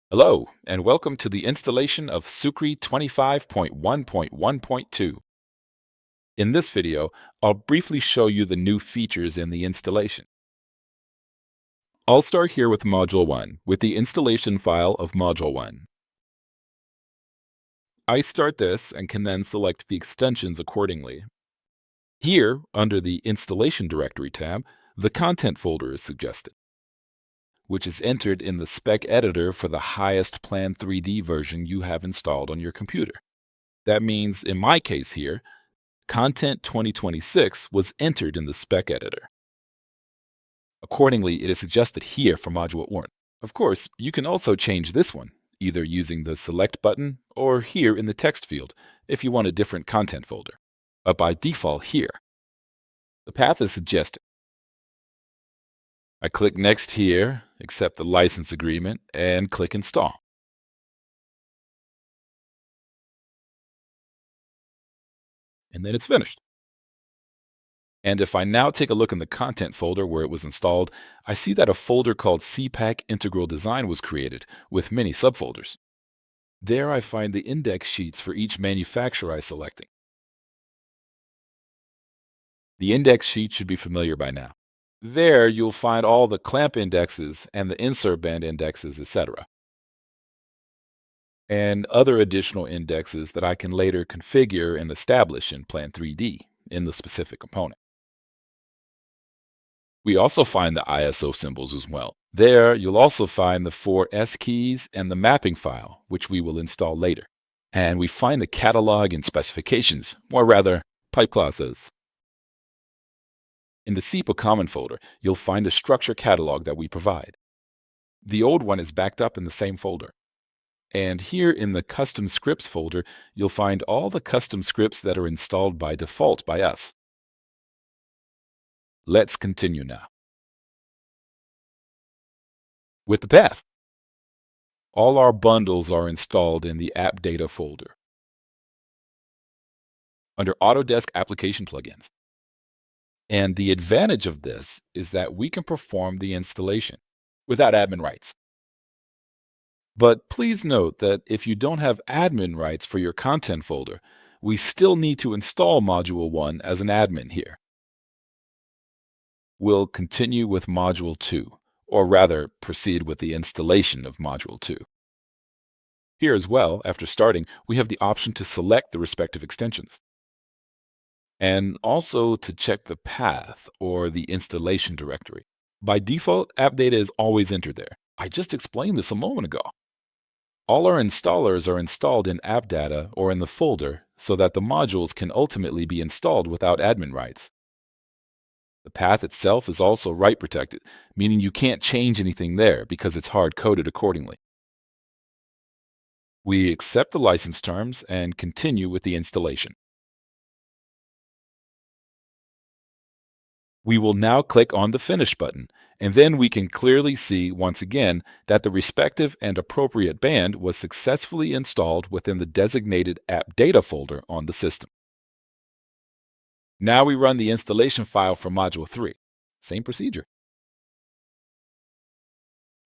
Hello, and welcome to the installation of SuCri 25.1.1.2. In this video, I'll briefly show you the new features in the installation. I'll start here with Module 1, with the installation file of Module 1. I start this and can then select the extensions accordingly. Here, under the Installation Directory tab, the Content folder is suggested, which is entered in the spec editor for the highest Plan 3D version you have installed on your computer. That means, in my case here, Content 2026 was entered in the spec editor. Accordingly, it is suggested here for Module 1. Of course, you can also change this one, either using the Select button or here in the text field if you want a different content folder. But by default here, the path is suggested. I click Next here, accept the license agreement, and click Install. And then it's finished. And if I now take a look in the content folder where it was installed, I see that a folder called CPAC Integral Design was created with many subfolders. There I find the index sheets for each manufacturer I selecting. The index sheet should be familiar by now. There you'll find all the clamp indexes and the insert band indexes, etc. And other additional indexes that I can later configure and establish in Plan 3D in the specific component. We also find the ISO symbols as well. There, you'll also find the 4 S-keys and the mapping file, which we will install later. And we find the catalog and specifications, or rather, pipe classes. In the SEPA Common folder, you'll find a structure catalog that we provide. The old one is backed up in the same folder. And here in the Custom Scripts folder, you'll find all the custom scripts that are installed by default by us. Let's continue now. With the path, all our bundles are installed in the App Data folder under Autodesk Application Plugins. And the advantage of this is that we can perform the installation without admin rights. But please note that if you don't have admin rights for your content folder, we still need to install Module 1 as an admin here. We'll continue with Module 2, or rather proceed with the installation of Module 2. Here as well, after starting, we have the option to select the respective extensions, and also to check the path or the installation directory. By default, app data is always entered there. I just explained this a moment ago. All our installers are installed in AppData or in the folder so that the modules can ultimately be installed without admin rights. The path itself is also write protected, meaning you can't change anything there because it's hard-coded accordingly. We accept the license terms and continue with the installation. We will now click on the Finish button, and then we can clearly see once again that the respective and appropriate band was successfully installed within the designated App Data folder on the system. Now we run the installation file for Module 3. Same procedure.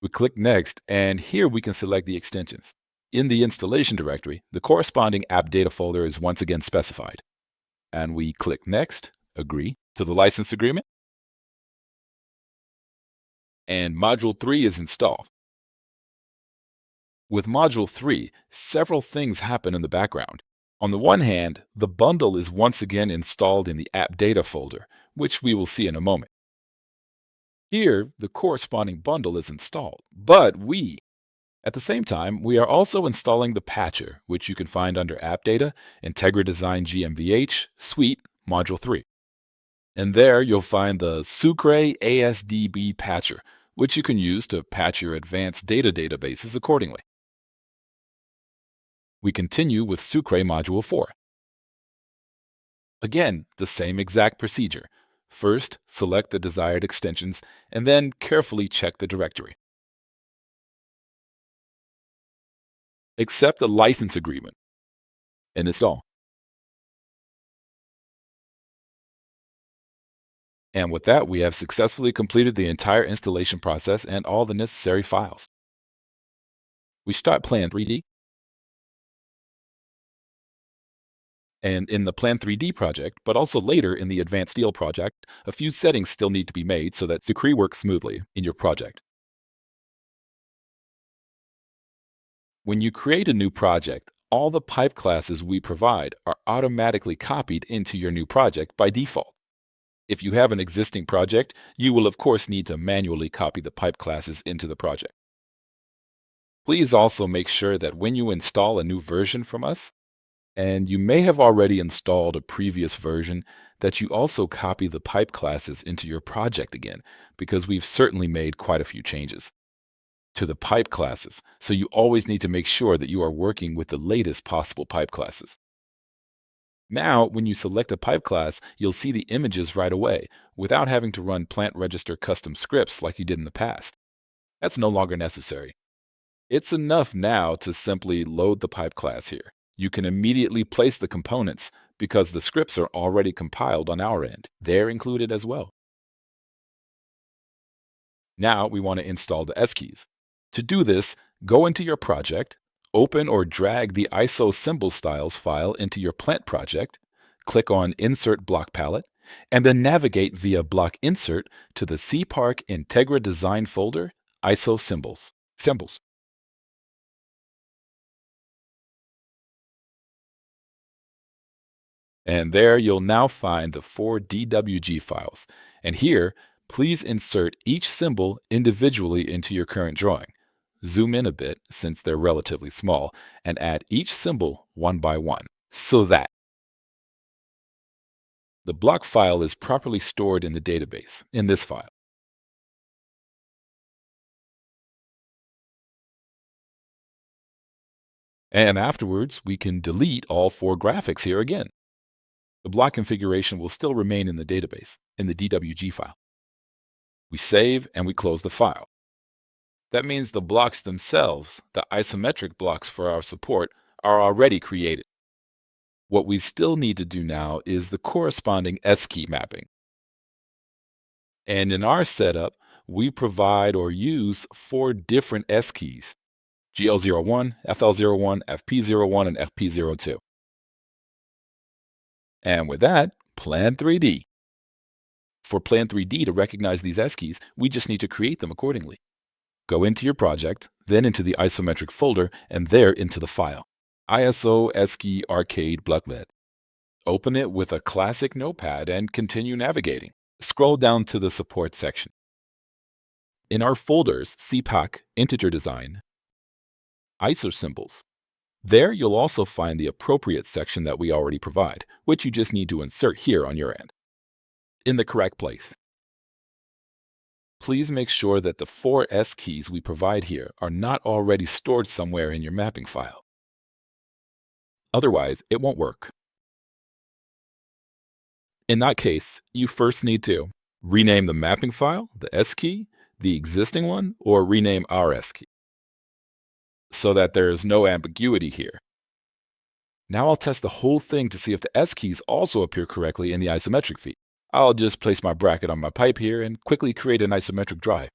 We click Next, and here we can select the extensions. In the installation directory, the corresponding App Data folder is once again specified. And we click Next, Agree to the license agreement, and Module 3 is installed. With Module 3, several things happen in the background. On the one hand, the bundle is once again installed in the App Data folder, which we will see in a moment. Here, the corresponding bundle is installed, but at the same time, we are also installing the patcher, which you can find under App Data, Integra Design GmbH, Suite, Module 3. And there you'll find the SuCri ASDB patcher, which you can use to patch your advanced data databases accordingly. We continue with SuCri Module 4. Again, the same exact procedure. First, select the desired extensions, and then carefully check the directory. Accept the license agreement and install. And with that, we have successfully completed the entire installation process and all the necessary files. We start Plan 3D, and in the Plan 3D project, but also later in the Advanced Steel project, a few settings still need to be made so that SuCri works smoothly in your project. When you create a new project, all the pipe classes we provide are automatically copied into your new project by default. If you have an existing project, you will of course need to manually copy the pipe classes into the project. Please also make sure that when you install a new version from us, and you may have already installed a previous version, that you also copy the pipe classes into your project again, because we've certainly made quite a few changes to the pipe classes, so you always need to make sure that you are working with the latest possible pipe classes. Now, when you select a pipe class, you'll see the images right away without having to run plant register custom scripts like you did in the past. That's no longer necessary. It's enough now to simply load the pipe class here. You can immediately place the components because the scripts are already compiled on our end. They're included as well. Now we want to install the S-keys. To do this, go into your project, open or drag the ISO symbol styles file into your plant project, click on Insert Block Palette, and then navigate via Block Insert to the CPark Integra Design folder, ISO Symbols. And there you'll now find the 4 DWG files. And here, please insert each symbol individually into your current drawing. Zoom in a bit since they're relatively small, and add each symbol one by one, so that the block file is properly stored in the database, in this file. And afterwards, we can delete all 4 graphics here again. The block configuration will still remain in the database, in the DWG file. We save and we close the file. That means the blocks themselves, the isometric blocks for our support, are already created. What we still need to do now is the corresponding S-key mapping. And in our setup, we provide or use 4 different S-keys: GL01, FL01, FP01, and FP02. And with that, Plan 3D. For Plan 3D to recognize these S-keys, we just need to create them accordingly. Go into your project, then into the isometric folder, and there into the file, ISO S-Key Arcade Blocklet. Open it with a classic notepad and continue navigating. Scroll down to the support section. In our folders, CPAC, Integer Design, ISO Symbols, there you'll also find the appropriate section that we already provide, which you just need to insert here on your end, in the correct place. Please make sure that the 4 S keys we provide here are not already stored somewhere in your mapping file. Otherwise, it won't work. In that case, you first need to rename the mapping file, the S key, the existing one, or rename our S key, so that there is no ambiguity here. Now I'll test the whole thing to see if the S keys also appear correctly in the isometric feed. I'll just place my bracket on my pipe here and quickly create an isometric drive.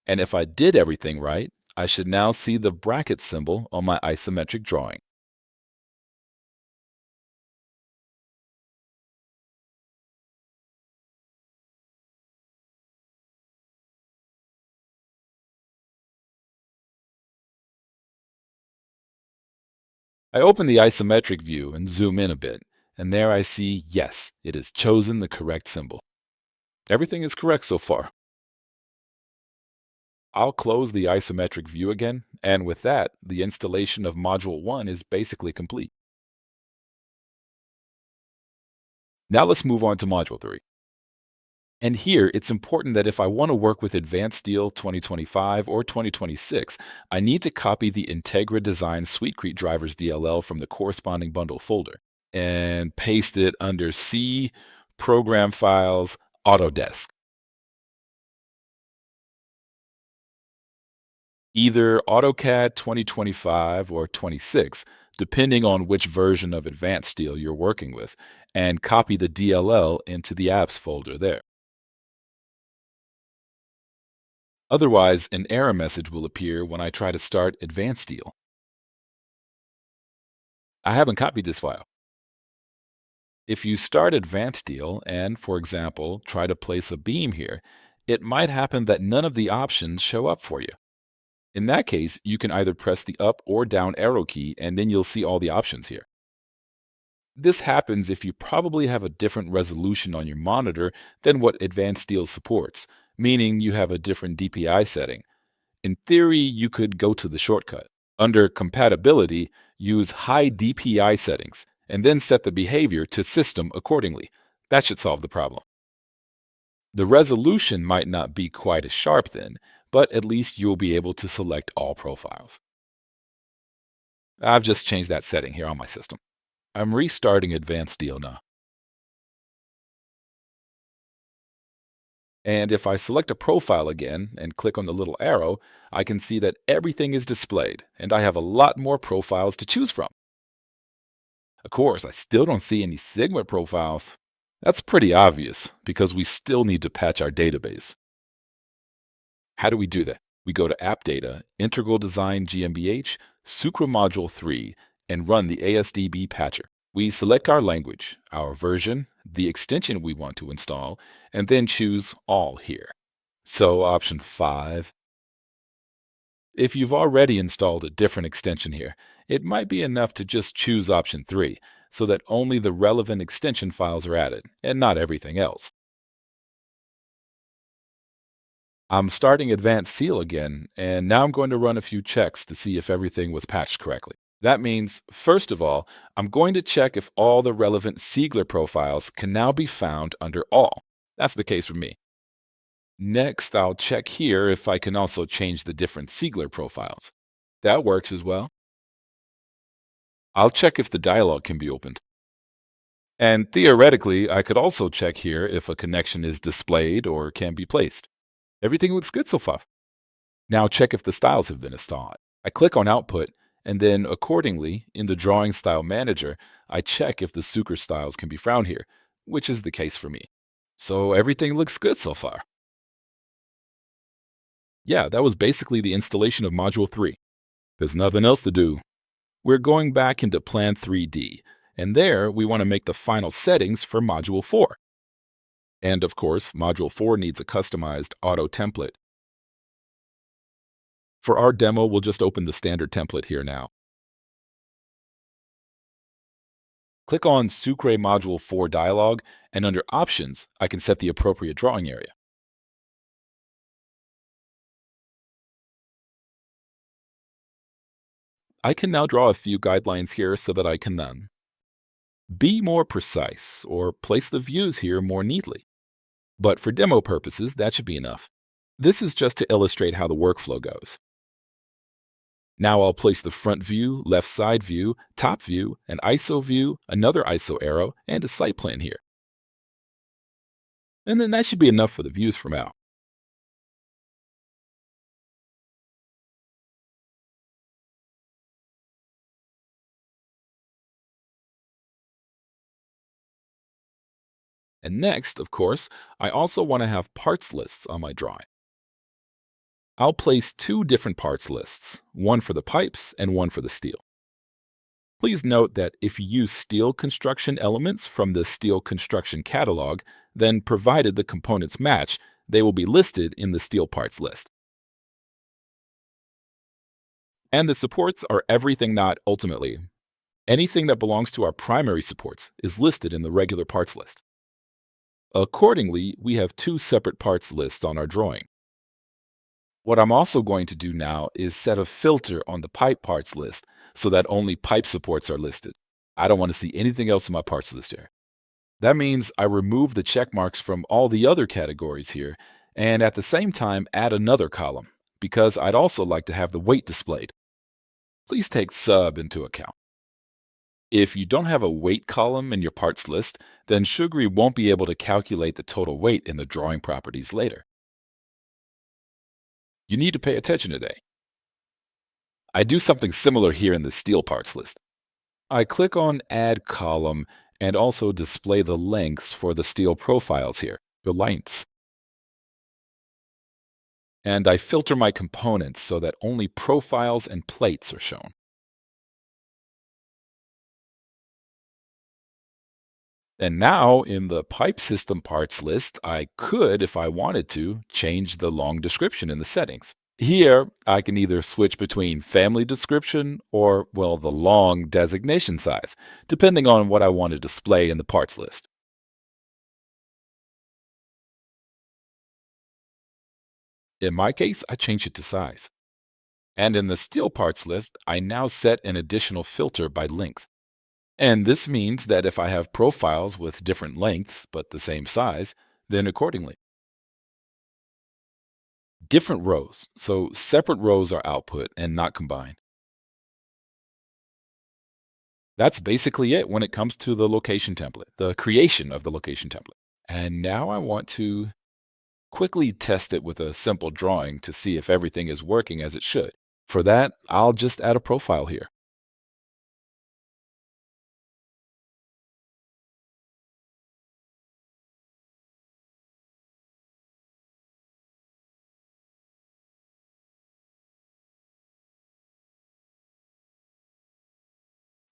And if I did everything right, I should now see the bracket symbol on my isometric drawing. I open the isometric view and zoom in a bit, and there I see, yes, it has chosen the correct symbol. Everything is correct so far. I'll close the isometric view again, and with that, the installation of Module 1 is basically complete. Now let's move on to Module 3. And here, it's important that if I want to work with Advanced Steel 2025 or 2026, I need to copy the Integra Design SuCri-Drivers-DLL from the corresponding bundle folder and paste it under C, Program Files, Autodesk. Either AutoCAD 2025 or 26, depending on which version of Advanced Steel you're working with, and copy the DLL into the apps folder there. Otherwise, an error message will appear when I try to start Advanced Steel. I haven't copied this file. If you start Advanced Steel and, for example, try to place a beam here, it might happen that none of the options show up for you. In that case, you can either press the up or down arrow key and then you'll see all the options here. This happens if you probably have a different resolution on your monitor than what Advanced Steel supports, meaning you have a different DPI setting. In theory, you could go to the shortcut. Under Compatibility, use High DPI settings, and then set the behavior to System accordingly. That should solve the problem. The resolution might not be quite as sharp then, but at least you'll be able to select all profiles. I've just changed that setting here on my system. I'm restarting Advanced Steel now. And if I select a profile again and click on the little arrow, I can see that everything is displayed, and I have a lot more profiles to choose from. Of course, I still don't see any Sigma profiles. That's pretty obvious, because we still need to patch our database. How do we do that? We go to AppData, Integral Design GmbH, SuCri Module 3, and run the ASDB patcher. We select our language, our version, the extension we want to install, and then choose All here. So option 5. If you've already installed a different extension here, it might be enough to just choose option 3 so that only the relevant extension files are added and not everything else. I'm starting Advanced Seal again, and now I'm going to run a few checks to see if everything was patched correctly. That means, first of all, I'm going to check if all the relevant Siegler profiles can now be found under All. That's the case for me. Next, I'll check here if I can also change the different Siegler profiles. That works as well. I'll check if the dialog can be opened. And theoretically, I could also check here if a connection is displayed or can be placed. Everything looks good so far. Now check if the styles have been installed. I click on Output, and then accordingly, in the Drawing Style Manager, I check if the SuCri styles can be found here, which is the case for me. So everything looks good so far. Yeah, that was basically the installation of Module 3. There's nothing else to do. We're going back into Plan 3D, and there we want to make the final settings for Module 4. And of course, Module 4 needs a customized auto template. For our demo, we'll just open the standard template here now. Click on SuCri Module 4 dialog, and under Options, I can set the appropriate drawing area. I can now draw a few guidelines here so that I can be more precise or place the views here more neatly. But for demo purposes, that should be enough. This is just to illustrate how the workflow goes. Now I'll place the front view, left side view, top view, an ISO view, another ISO arrow, and a site plan here. And then that should be enough for the views for now. And next, of course, I also want to have parts lists on my drawing. I'll place two different parts lists, one for the pipes and one for the steel. Please note that if you use steel construction elements from the steel construction catalog, then provided the components match, they will be listed in the steel parts list. And the supports are everything not ultimately. Anything that belongs to our primary supports is listed in the regular parts list. Accordingly, we have two separate parts lists on our drawing. What I'm also going to do now is set a filter on the pipe parts list so that only pipe supports are listed. I don't want to see anything else in my parts list here. That means I remove the check marks from all the other categories here and at the same time add another column because I'd also like to have the weight displayed. Please take sub into account. If you don't have a weight column in your parts list, then SuCri won't be able to calculate the total weight in the drawing properties later. You need to pay attention today. I do something similar here in the steel parts list. I click on Add Column and also display the lengths for the steel profiles here, the lengths. and I filter my components so that only profiles and plates are shown. And now in the pipe system parts list, I could, if I wanted to, change the long description in the settings. Here, I can either switch between family description or, well, the long designation size, depending on what I want to display in the parts list. In my case, I change it to size. And in the steel parts list, I now set an additional filter by length. And this means that if I have profiles with different lengths but the same size, then accordingly. Different rows, so separate rows are output and not combined. That's basically it when it comes to the location template, the creation of the location template. And now I want to quickly test it with a simple drawing to see if everything is working as it should. For that, I'll just add a profile here.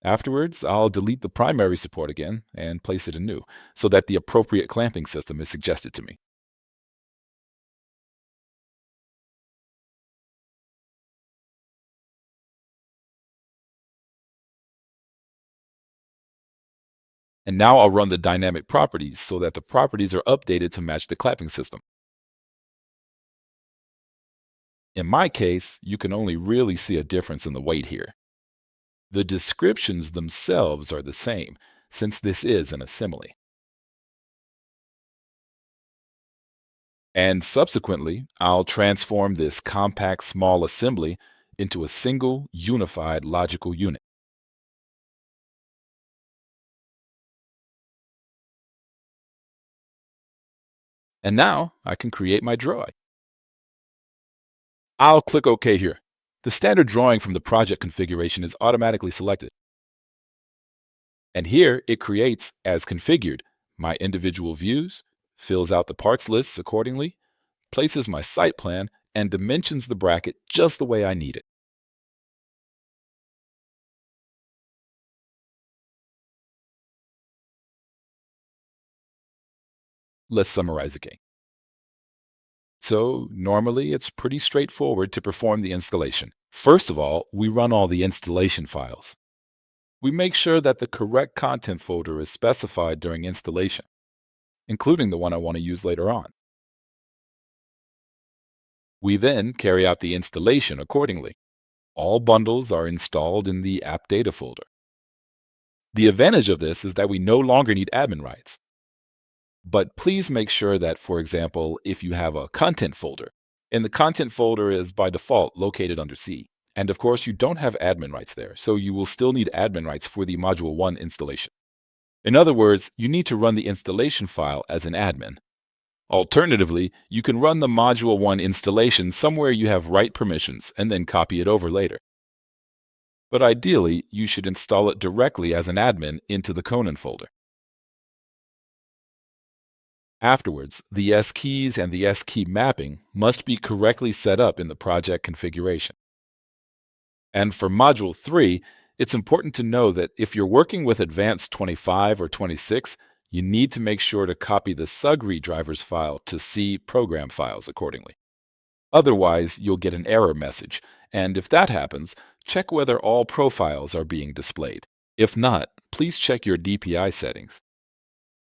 Afterwards, I'll delete the primary support again and place it anew so that the appropriate clamping system is suggested to me. And now I'll run the dynamic properties so that the properties are updated to match the clamping system. In my case, you can only really see a difference in the weight here. The descriptions themselves are the same, since this is an assembly. And subsequently, I'll transform this compact small assembly into a single unified logical unit. And now I can create my drawing. I'll click OK here. The standard drawing from the project configuration is automatically selected. And here it creates, as configured, my individual views, fills out the parts lists accordingly, places my site plan, and dimensions the bracket just the way I need it. Let's summarize again. So normally it's pretty straightforward to perform the installation. First of all, we run all the installation files. We make sure that the correct content folder is specified during installation, including the one I want to use later on. We then carry out the installation accordingly. All bundles are installed in the app data folder. The advantage of this is that we no longer need admin rights. But please make sure that, for example, if you have a content folder, and the content folder is by default located under C. And of course, you don't have admin rights there, so you will still need admin rights for the Module 1 installation. In other words, you need to run the installation file as an admin. Alternatively, you can run the Module 1 installation somewhere you have write permissions and then copy it over later. But ideally, you should install it directly as an admin into the Conan folder. Afterwards, the S-keys and the S-key mapping must be correctly set up in the project configuration. And for Module 3, it's important to know that if you're working with Advanced 25 or 26, you need to make sure to copy the SuCri drivers file to C program files accordingly. Otherwise, you'll get an error message, and if that happens, check whether all profiles are being displayed. If not, please check your DPI settings.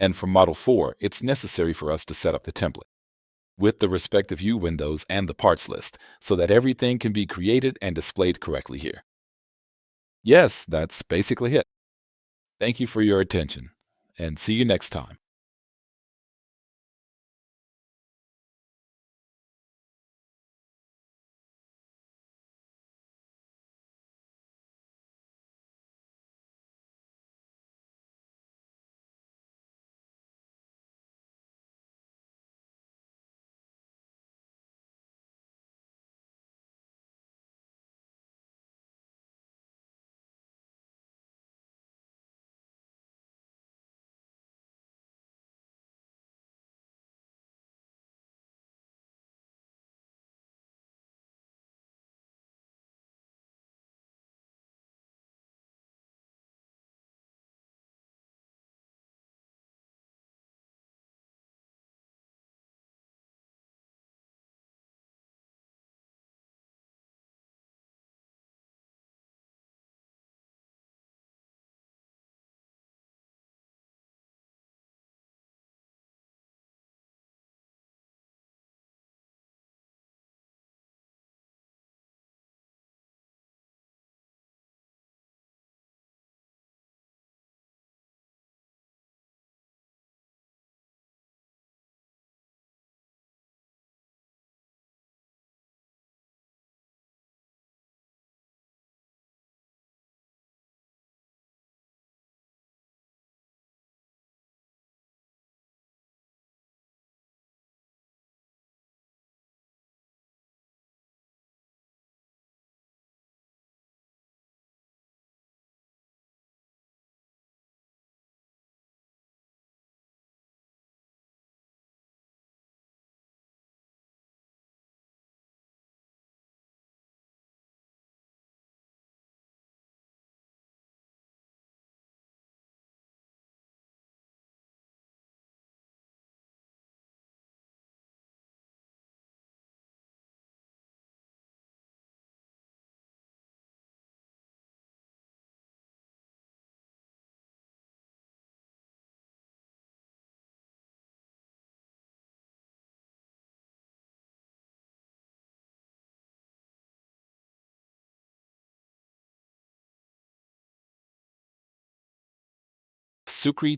And for Model 4, it's necessary for us to set up the template with the respective view windows and the parts list so that everything can be created and displayed correctly here. Yes, that's basically it. Thank you for your attention, and see you next time. SuCri